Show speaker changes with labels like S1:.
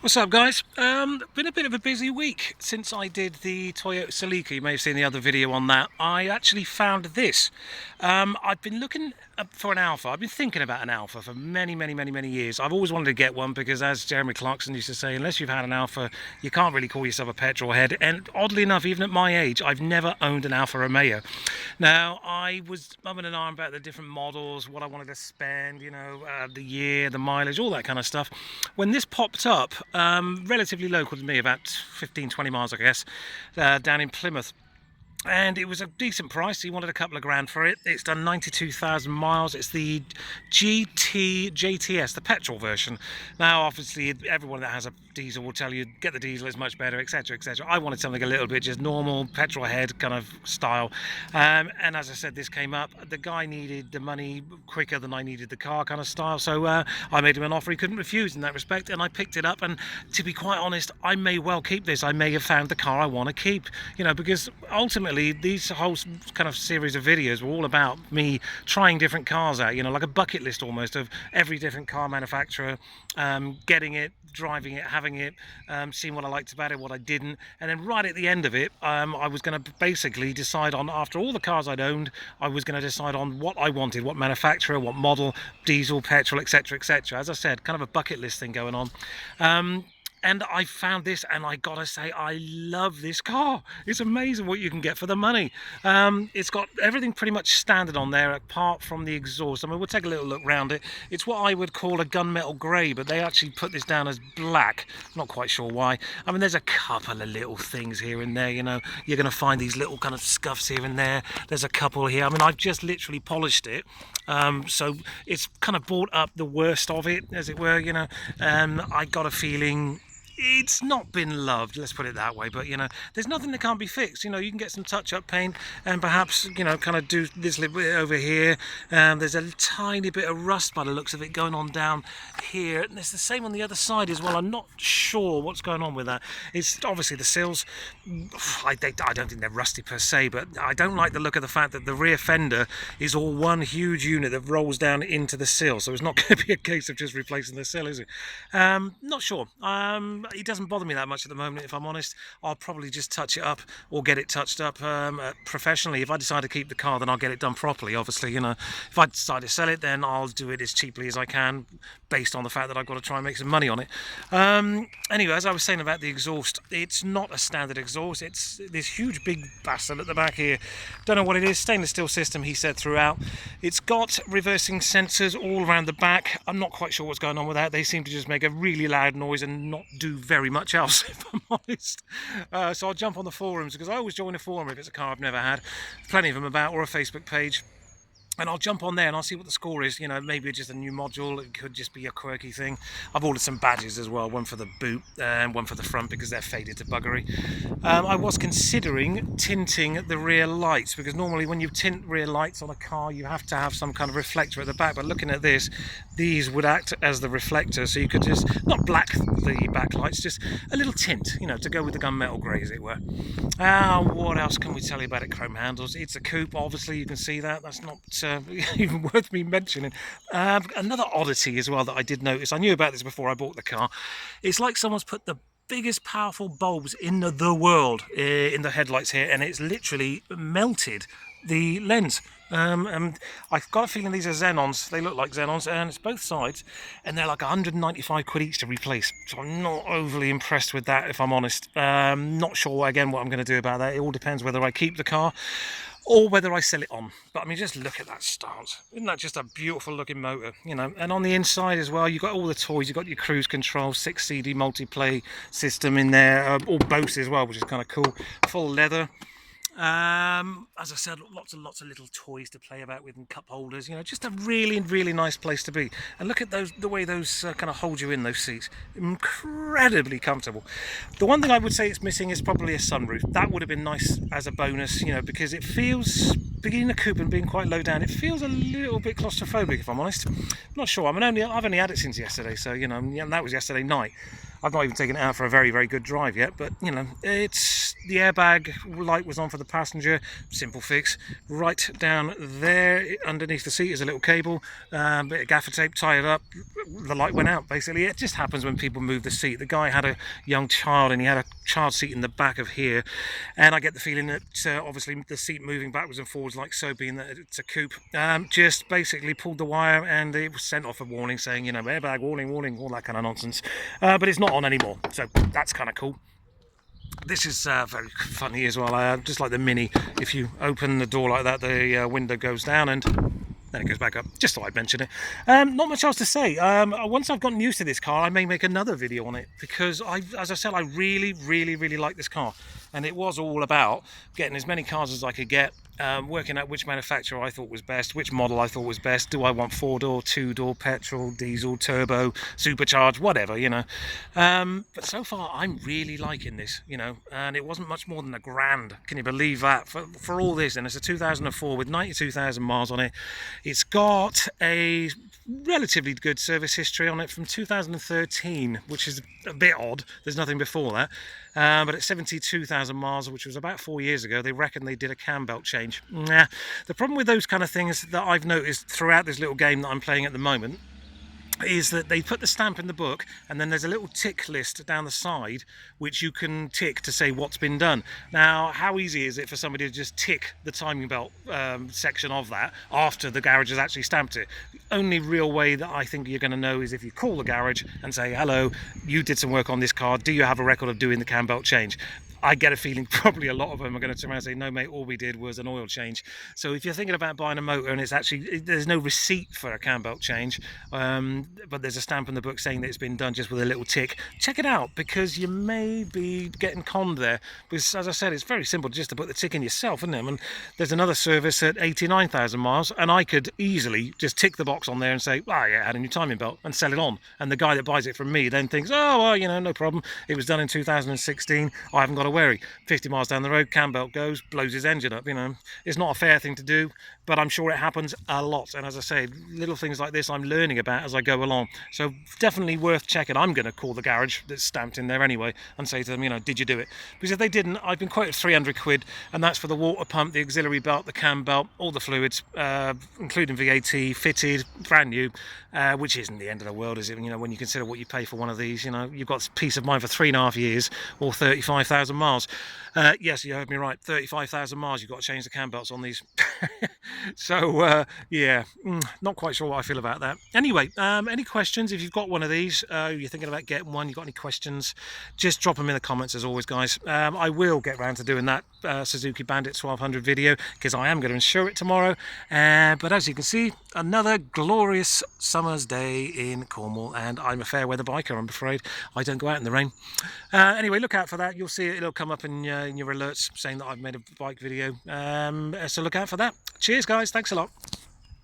S1: What's up, guys? Been a bit of a busy week since I did the Toyota Celica. You may have seen the other video on that. I actually found this. I've been looking for an Alfa. I've been thinking about an Alfa for many years. I've always wanted to get one because, as Jeremy Clarkson used to say, unless you've had an Alfa, you can't really call yourself a petrol head. And oddly enough, even at my age, I've never owned an Alfa Romeo. Now, I was umming and ahhing about the different models, what I wanted to spend, the year, the mileage, all that kind of stuff. When this popped up, relatively local to me, about 15-20 miles I guess, down in Plymouth, and it was a decent price. He wanted a couple of grand for it. It's done 92,000 miles. It's the JTS, the petrol version. Now, obviously, everyone that has a diesel will tell you get the diesel, is much better, etc, etc. I wanted something a little bit just normal, petrol head kind of style. And as I said, this came up. The guy needed the money quicker than I needed the car kind of style. So I made him an offer he couldn't refuse in that respect, and I picked it up. And to be quite honest, I may well keep this. I may have found the car I want to keep, because ultimately these whole kind of series of videos were all about me trying different cars out, like a bucket list almost of every different car manufacturer, getting it, driving it, having it, seeing what I liked about it, what I didn't, and then right at the end of it, I was going to basically decide on, after all the cars I'd owned, I was going to decide on what I wanted, what manufacturer, what model, diesel, petrol, etc, etc. As I said, kind of a bucket list thing going on. And I found this, and I gotta say, I love this car. It's amazing what you can get for the money. It's got everything pretty much standard on there, apart from the exhaust. I mean, we'll take a little look round it. It's what I would call a gunmetal grey, but they actually put this down as black. Not quite sure why. I mean, there's a couple of little things here and there, You're gonna find these little kind of scuffs here and there. There's a couple here. I mean, I've just literally polished it. So it's kind of brought up the worst of it, as it were, I got a feeling it's not been loved, let's put it that way, but there's nothing that can't be fixed. You can get some touch-up paint and perhaps kind of do this little bit over here. There's a tiny bit of rust by the looks of it going on down here, and it's the same on the other side as well. I'm not sure what's going on with that. It's obviously the sills, I don't think they're rusty per se, but I don't like the look of the fact that the rear fender is all one huge unit that rolls down into the sill, so it's not going to be a case of just replacing the sill, is it? Not sure. It doesn't bother me that much at the moment, if I'm honest. I'll probably just touch it up or get it touched up professionally. If I decide to keep the car, then I'll get it done properly, obviously. If I decide to sell it, then I'll do it as cheaply as I can, based on the fact that I've got to try and make some money on it. Anyway, as I was saying about the exhaust, it's not a standard exhaust. It's this huge big bastard at the back here. Don't know what it is. Stainless steel system, he said, throughout. It's got reversing sensors all around the back. I'm not quite sure what's going on with that. They seem to just make a really loud noise and not do very much else, if I'm honest. So I'll jump on the forums, because I always join a forum if it's a car I've never had. Plenty of them about, or a Facebook page. And I'll jump on there and I'll see what the score is. Maybe it's just a new module. It could just be a quirky thing. I've ordered some badges as well, one for the boot and one for the front, because they're faded to buggery. I was considering tinting the rear lights, because normally when you tint rear lights on a car, you have to have some kind of reflector at the back. But looking at this, these would act as the reflector, so you could just not black the back lights, just a little tint, to go with the gunmetal grey, as it were. What else can we tell you about it? Chrome handles. It's a coupe, obviously. You can see that. That's not even worth me mentioning. Another oddity as well that I did notice, I knew about this before I bought the car. It's like someone's put the biggest powerful bulbs in the world in the headlights here, and it's literally melted the lens. And I've got a feeling these are Xenons. They look like Xenons, and it's both sides, and they're like 195 quid each to replace. So I'm not overly impressed with that, if I'm honest. Not sure again what I'm going to do about that. It all depends whether I keep the car or whether I sell it on. But I mean, just look at that stance. Isn't that just a beautiful looking motor? And on the inside as well, you've got all the toys. You've got your cruise control, 6 CD multiplay system in there, all Bose as well, which is kind of cool. Full leather. As I said, lots and lots of little toys to play about with, and cup holders. Just a really nice place to be. And look at the way those kind of hold you in, those seats. Incredibly comfortable. The one thing I would say it's missing is probably a sunroof. That would have been nice as a bonus, because it feels, being a coupe and being quite low down, it feels a little bit claustrophobic, if I'm honest. I'm not sure. I've only had it since yesterday, so and that was yesterday night. I've not even taken it out for a very, very good drive yet, but you know, it's the airbag light was on for the passenger. Simple fix. Right down there underneath the seat is a little cable, bit of gaffer tape, tie it up. The light went out. Basically, it just happens when people move the seat. The guy had a young child and he had a child seat in the back of here, and I get the feeling that obviously the seat moving backwards and forwards like so, being that it's a coupe, just basically pulled the wire and it was sent off a warning saying, you know, airbag warning, warning, all that kind of nonsense. But it's not on anymore, so that's kind of cool. This is very funny as well, just like the Mini. If you open the door like that, the window goes down and then it goes back up. Just thought I'd mention it. Not much else to say. Once I've gotten used to this car, I may make another video on it, because as I said, I really, really, really like this car. And it was all about getting as many cars as I could get, working out which manufacturer I thought was best, which model I thought was best. Do I want 4-door, 2-door, petrol, diesel, turbo, supercharged, whatever, you know. But so far, I'm really liking this, you know, and it wasn't much more than $1,000. Can you believe that? For all this, and it's a 2004 with 92,000 miles on it. It's got a relatively good service history on it from 2013, which is a bit odd. There's nothing before that. But at 72,000 miles, which was about 4 years ago, they reckon they did a cam belt change. Nah. The problem with those kind of things that I've noticed throughout this little game that I'm playing at the moment is that they put the stamp in the book, and then there's a little tick list down the side which you can tick to say what's been done. Now, how easy is it for somebody to just tick the timing belt section of that after the garage has actually stamped it? The only real way that I think you're going to know is if you call the garage and say, hello, you did some work on this car, do you have a record of doing the cam belt change? I get a feeling probably a lot of them are going to turn around and say, no mate, all we did was an oil change. So if you're thinking about buying a motor and it's actually, there's no receipt for a cam belt change, but there's a stamp in the book saying that it's been done just with a little tick, check it out, because you may be getting conned there. Because as I said, it's very simple just to put the tick in yourself, isn't it? And there's another service at 89,000 miles, and I could easily just tick the box on there and say, oh yeah, I had a new timing belt, and sell it on. And the guy that buys it from me then thinks, oh well, you know, no problem, it was done in 2016, I haven't got to worry. 50 miles down the road, cam belt goes, blows his engine up. You know, it's not a fair thing to do, but I'm sure it happens a lot. And as I say, little things like this I'm learning about as I go along, so definitely worth checking. I'm going to call the garage that's stamped in there anyway and say to them, you know, did you do it? Because if they didn't, I've been quoted 300 quid, and that's for the water pump, the auxiliary belt, the cam belt, all the fluids, including VAT, fitted, brand new, which isn't the end of the world, is it? You know, when you consider what you pay for one of these, you know, you've got peace of mind for 3.5 years or 35,000 miles. Yes, you heard me right, 35,000 miles, you've got to change the cam belts on these. So yeah, not quite sure what I feel about that. Anyway, any questions? If you've got one of these, you're thinking about getting one, you've got any questions, just drop them in the comments as always, guys. I will get round to doing that Suzuki Bandit 1200 video, because I am going to insure it tomorrow. But as you can see, another glorious summer's day in Cornwall, and I'm a fair weather biker, I'm afraid. I don't go out in the rain. Anyway, look out for that. You'll see it, it'll come up in your alerts saying that I've made a bike video, so look out for that. Cheers guys, thanks a lot.